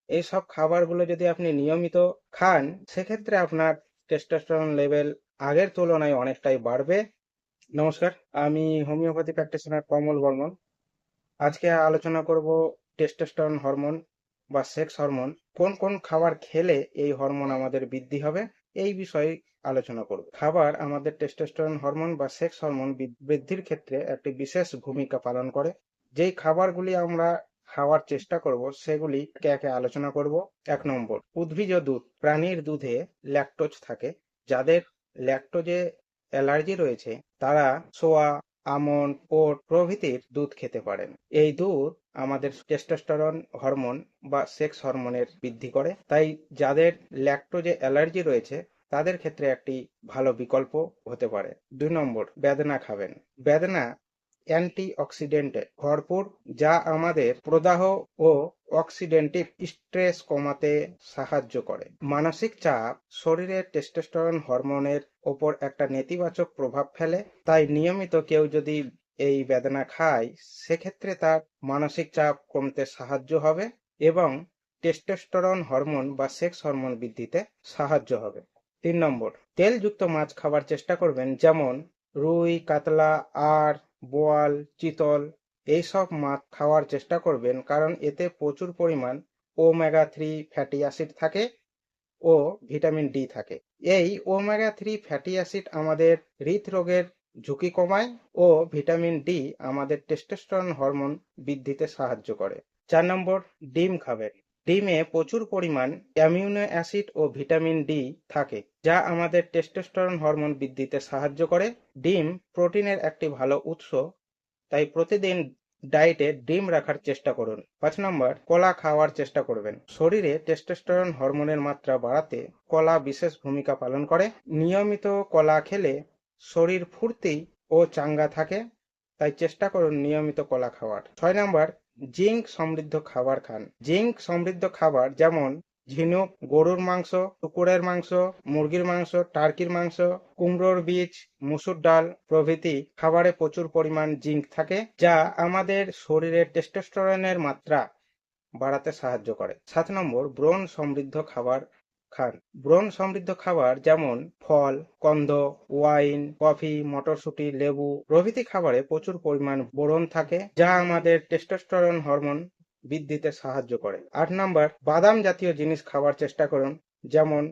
এই সব খাবারগুলো যদি আপনি নিয়মিত খান, সেক্ষেত্রে আপনার টেস্টোস্টেরন লেভেল আগের তুলনায় অনেকটাই বাড়বে। নমস্কার, আমি হোমিওপ্যাথি প্র্যাকটিশনার কমল বর্মন। আজকে আলোচনা করব টেস্টোস্টেরন হরমোন বা সেক্স হরমোন কোন কোন খাবার খেলে এই হরমোন আমাদের বৃদ্ধি হবে, এই বিষয়ে আলোচনা করব। খাবার আমাদের টেস্টোস্টেরন হরমোন বা সেক্স হরমোন বৃদ্ধির ক্ষেত্রে একটি বিশেষ ভূমিকা পালন করে। যেই খাবারগুলি আমরা খাওয়ার চেষ্টা করব সেগুলি একে একে আলোচনা করব। 1 নম্বর, উদ্ভিজ দুধ। প্রাণীর দুধে ল্যাকটোজ থাকে। যাদের ল্যাকটোজে অ্যালার্জি রয়েছে তারা সোয়া, আমন্ড, ওট প্রভৃতির দুধ খেতে পারেন। এই দুধ আমাদের টেস্টোস্টেরন হরমোন বা সেক্স হরমোনের বৃদ্ধি করে। তাই যাদের ল্যাকটোজে অ্যালার্জি রয়েছে তাদের ক্ষেত্রে একটি ভালো বিকল্প হতে পারে। 2 নম্বর, বেদানা খাবেন। বেদানা অ্যান্টিঅক্সিডেন্টে ভরপুর, যা আমাদের প্রদাহ ও অক্সিডেন্টিভ স্ট্রেস কমাতে সাহায্য করে। মানসিক চাপ শরীরের টেস্টোস্টেরন হরমোনের ওপর একটা নেতিবাচক প্রভাব ফেলে। তাই নিয়মিত কেউ যদি এই বেদানা খায়, সেক্ষেত্রে তার মানসিক চাপ কমতে সাহায্য হবে এবং টেস্টোস্টেরন হরমোন বা সেক্স হরমোন বৃদ্ধিতে সাহায্য হবে। 3 নম্বর, তেলযুক্ত মাছ খাবার চেষ্টা করবেন, যেমন রুই, কাতলা, আর, বোয়াল, চিতল। এইসব মাছ খাওয়ার চেষ্টা করবেন, কারণ এতে প্রচুর পরিমাণ ওমেগা 3 ফ্যাটি অ্যাসিড থাকে ও ভিটামিন ডি থাকে। এই ওমেগা 3 ফ্যাটি অ্যাসিড আমাদের হৃদরোগের ঝুঁকি কমায় ও ভিটামিন ডি আমাদের টেস্টোস্টেরন হরমোন বৃদ্ধিতে সাহায্য করে। 4 নম্বর, ডিম খাবেন। ডিমে প্রচুর পরিমাণ অ্যামিনো অ্যাসিড ও ভিটামিন ডি থাকে, যা আমাদের টেস্টোস্টেরন হরমোন বৃদ্ধিতে সাহায্য করে। ডিম প্রোটিনের একটি ভালো উৎস, তাই প্রতিদিন ডায়েটে ডিম রাখার চেষ্টা করুন। 5 নম্বর, কলা খাওয়ার চেষ্টা করবেন। শরীরে টেস্টোস্টেরন হরমোনের মাত্রা বাড়াতে কলা বিশেষ ভূমিকা পালন করে। নিয়মিত কলা খেলে শরীর ফুর্তি ও চাঙ্গা থাকে, তাই চেষ্টা করুন নিয়মিত কলা খাওয়ার। 6 নম্বর, জিঙ্ক সমৃদ্ধ খাবার খান। জিঙ্ক সমৃদ্ধ খাবার যেমন ঝিনুক, গরুর মাংস, কুকুরের মাংস, মুরগির মাংস, টার্কির মাংস, কুমড়োর বীজ, মসুর ডাল প্রভৃতি খাবারে প্রচুর পরিমাণ জিঙ্ক থাকে, যা আমাদের শরীরের টেস্টোস্টেরনের মাত্রা বাড়াতে সাহায্য করে। 7 নম্বর, ব্রণ সমৃদ্ধ খাবার খান। ব্রণ সমৃদ্ধ খাবার যেমন ফল, কন্দ, ওয়াইন, কফি, মটরশুঁটি, লেবু প্রভৃতি খাবারে প্রচুর পরিমাণ বোরন থাকে, যা আমাদের টেস্টোস্টেরন হরমোন বৃদ্ধিতে সাহায্য করে। 8 নম্বর, বাদাম জাতীয় জিনিস খাওয়ার চেষ্টা করুন, যেমন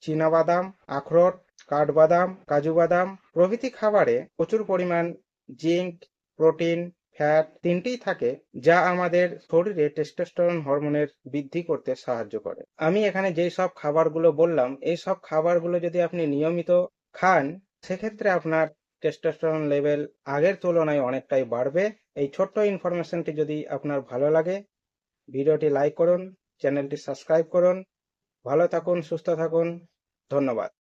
চীনাবাদাম, আখরোট, কাঠবাদাম, কাজু বাদাম প্রভৃতি খাবারে প্রচুর পরিমাণ জিঙ্ক, প্রোটিন, ফ্যাট তিনটিই থাকে, যা আমাদের শরীরে টেস্টোস্টেরন হরমোনের বৃদ্ধি করতে সাহায্য করে। আমি এখানে যেই সব খাবারগুলো বললাম, এই সব খাবারগুলো যদি আপনি নিয়মিত খান, সেক্ষেত্রে আপনার টেস্টোস্টেরন লেভেল আগের তুলনায় অনেকটাই বাড়বে। এই ছোট্ট ইনফরমেশনটি যদি আপনার ভালো লাগে, ভিডিওটি লাইক করুন, চ্যানেলটি সাবস্ক্রাইব করুন। ভালো থাকুন, সুস্থ থাকুন। ধন্যবাদ।